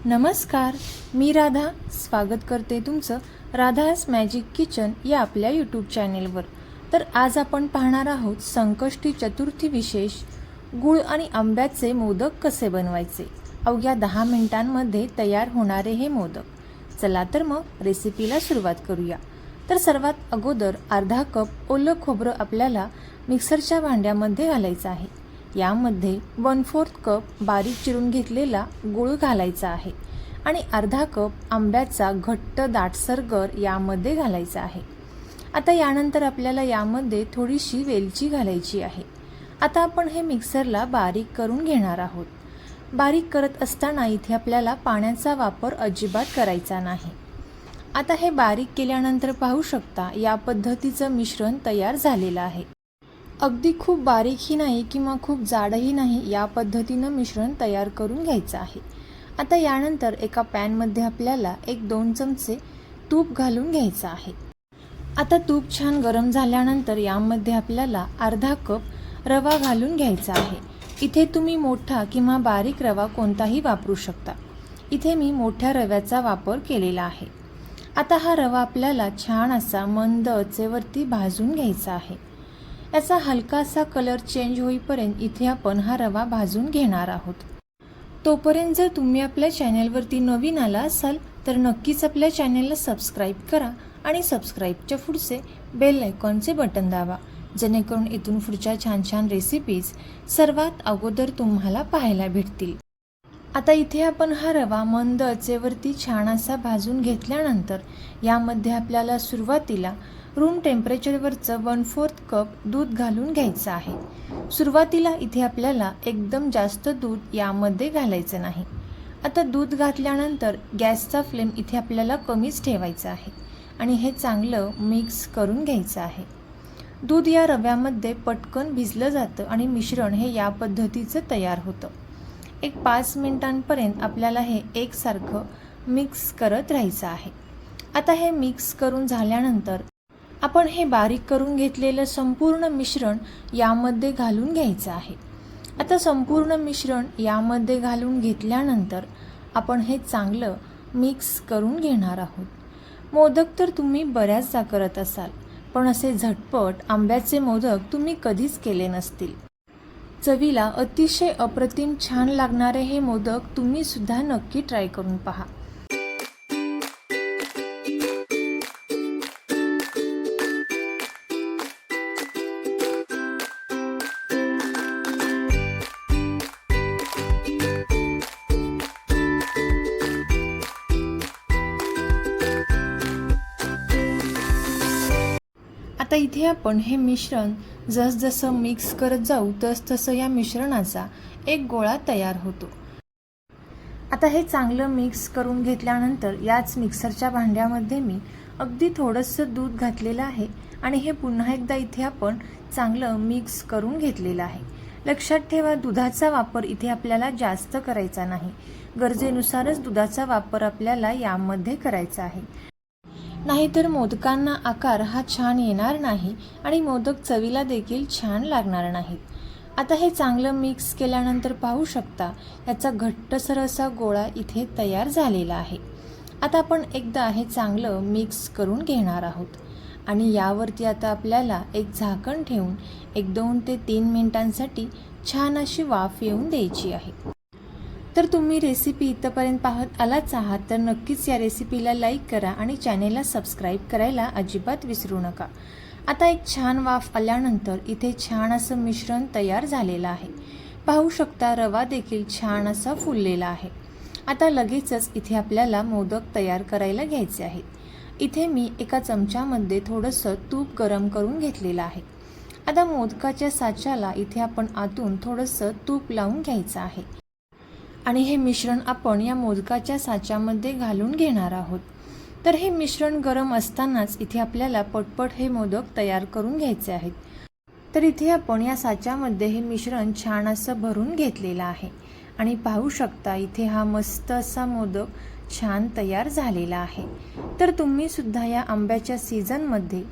नमस्कार, मी राधा स्वागत करते तुमचं राधास मॅजिक किचन या आपल्या यूट्यूब चॅनेलवर। तर आज आपण पाहणार आहोत संकष्टी चतुर्थी विशेष गुळ आणि आंब्याचे मोदक कसे बनवायचे। अवघ्या 10 मिनिटांमध्ये तयार होणारे हे मोदक। चला तर मग रेसिपीला सुरुवात करूया। तर सर्वात अगोदर अर्धा कप ओलं खोबरं आपल्याला मिक्सरच्या भांड्यामध्ये घालायचं आहे। यामध्ये 1/4 कप बारीक चिरून घेतलेला गूळ घालायचा आहे आणि अर्धा कप आंब्याचा घट्ट दाटसर गर यामध्ये घालायचा आहे। आता यानंतर आपल्याला यामध्ये थोडीशी वेलची घालायची आहे। आता आपण हे मिक्सरला बारीक करून घेणार आहोत। बारीक करत असताना इथे आपल्याला पाण्याचा वापर अजिबात करायचा नाही। आता हे बारीक केल्यानंतर पाहू शकता या पद्धतीचं मिश्रण तयार झालेलं आहे। अगदी खूप बारीकही नाही किंवा खूप जाडही नाही, या पद्धतीनं मिश्रण तयार करून घ्यायचं आहे। आता यानंतर एका पॅनमध्ये आपल्याला 1-2 चमचे तूप घालून घ्यायचं आहे। आता तूप छान गरम झाल्यानंतर यामध्ये आपल्याला अर्धा कप रवा घालून घ्यायचा आहे। इथे तुम्ही मोठा किंवा बारीक रवा कोणताही वापरू शकता। इथे मी मोठ्या रव्याचा वापर केलेला आहे। आता हा रवा आपल्याला छान असा मंद आचेवरती भाजून घ्यायचा आहे। याचा हलकासा कलर चेंज होईपर्यंत इथे आपण हा रवा भाजून घेणार आहोत। तोपर्यंत जर तुम्ही आपल्या चॅनलवरती नवीन आला असाल तर नक्कीच आपल्या चॅनलला सबस्क्राईब करा आणि सबस्क्राईबच्या पुढचे बेल आयकॉनचे बटन दाबा, जेणेकरून इथून पुढच्या छान छान रेसिपीज सर्वात अगोदर तुम्हाला पाहायला भेटतील। आता इथे आपण हा रवा मंद आचेवरती छान असा भाजून घेतल्यानंतर यामध्ये आपल्याला सुरुवातीला रूम टेम्परेचरवरचं 1/4 कप दूध घालून घ्यायचं आहे। सुरुवातीला इथे आपल्याला एकदम जास्त दूध यामध्ये घालायचं नाही। आता दूध घातल्यानंतर गॅसचा फ्लेम इथे आपल्याला कमीच ठेवायचा आहे आणि हे चांगलं मिक्स करून घ्यायचं आहे। दूध या रव्यामध्ये पटकन भिजलं जातं आणि मिश्रण हे या पद्धतीचं तयार होतं। एक 5 मिनिटांपर्यंत आपल्याला हे एकसारखं मिक्स करत राहायचं आहे। आता हे मिक्स करून झाल्यानंतर आपण हे बारीक करून घेतलेलं संपूर्ण मिश्रण यामध्ये घालून घ्यायचं आहे। आता संपूर्ण मिश्रण यामध्ये घालून घेतल्यानंतर आपण हे चांगलं मिक्स करून घेणार आहोत। मोदक तर तुम्ही बऱ्याचदा करत असाल, पण असे झटपट आंब्याचे मोदक तुम्ही कधीच केले नसतील। चवीला अतिशय अप्रतिम छान लागणारे हे मोदक तुम्ही सुद्धा नक्की ट्राय करून पहा। आता इथे आपण हे मिश्रण जसजसं मिक्स करत जाऊ तसतसं या मिश्रणाचा एक गोळा तयार होतो। आता हे चांगलं मिक्स करून घेतल्यानंतर याच मिक्सरच्या भांड्यामध्ये मी अगदी थोडंसं दूध घातलेलं आहे आणि हे पुन्हा एकदा इथे आपण चांगलं मिक्स करून घेतलेलं आहे। लक्षात ठेवा, दुधाचा वापर इथे आपल्याला जास्त करायचा नाही। गरजेनुसारच दुधाचा वापर आपल्याला यामध्ये करायचा आहे, नाहीतर मोदकांना आकार हा छान येणार नाही आणि मोदक चवीला देखील छान लागणार नाहीत। आता हे चांगलं मिक्स केल्यानंतर पाहू शकता याचा घट्टसर असा गोळा इथे तयार झालेला आहे। आता आपण एकदा हे चांगलं मिक्स करून घेणार आहोत आणि यावरती आता आपल्याला एक झाकण ठेवून 1-2 ते 3 मिनिटांसाठी छान अशी वाफ येऊन द्यायची आहे। तर तुम्ही रेसिपी इथपर्यंत पाहत आलाच आहात तर नक्कीच या रेसिपीला लाईक करा आणि चॅनेलला सबस्क्राईब करायला अजिबात विसरू नका। आता एक छान वाफ आल्यानंतर इथे छान असं मिश्रण तयार झालेलं आहे। पाहू शकता रवा देखील छान असा फुललेला आहे। आता लगेचच इथे आपल्याला मोदक तयार करायला घ्यायचे आहेत। इथे मी एका चमच्यामध्ये थोडंसं तूप गरम करून घेतलेलं आहे। आता मोदकाच्या साच्याला इथे आपण आतून थोडंसं तूप लावून घ्यायचं आहे आणि हे मिश्रण आपण या मोदकाच्या साच्यामध्ये घालून घेणार आहोत। तर हे मिश्रण गरम असतानाच इथे आपल्याला पटपट हे मोदक तयार करून घ्यायचे आहेत। तर इथे आपण या साच्यामध्ये हे मिश्रण छान असं भरून घेतलेलं आहे आणि पाहू शकता इथे हा मस्त असा मोदक छान तयार झालेला आहे। तर तुम्ही सुद्धा या आंब्याच्या सीझनमध्ये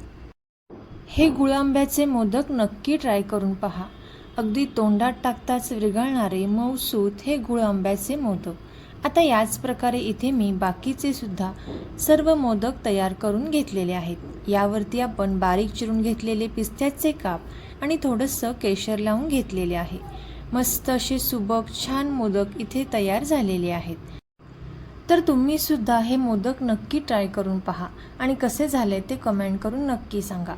हे गुळ आंब्याचे मोदक नक्की ट्राय करून पहा। अगदी तोंडात टाकताच विरघळणारे मऊसूत हे गुळ आंब्याचे मोदक आता याच प्रकारे इथे मी बाकीचे सुद्धा सर्व मोदक तयार करून घेतलेले आहेत। यावरती आपण बारीक चिरून घेतलेले पिस्त्याचे काप आणि थोडंसं केशर लावून घेतलेले आहे। मस्त असे सुबक छान मोदक इथे तयार झालेले आहेत। तर तुम्ही सुद्धा हे मोदक नक्की ट्राय करून पहा आणि कसे झाले ते कमेंट करून नक्की सांगा।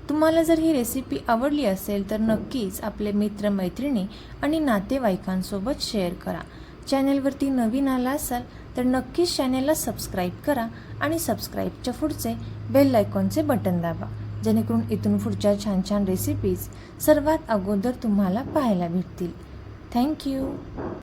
तुम्हाला जर ही रेसिपी आवडली असेल तर नक्कीच आपले मित्रमैत्रिणी आणि नातेवाईकांसोबत शेअर करा। चॅनलवरती नवीन आला असाल तर नक्कीच चॅनलला सबस्क्राईब करा आणि सबस्क्राईबच्या पुढचे बेल आयकॉनचे बटन दाबा, जेणेकरून इथून पुढच्या छान छान रेसिपीज सर्वात अगोदर तुम्हाला पाहायला भेटतील। थँक्यू।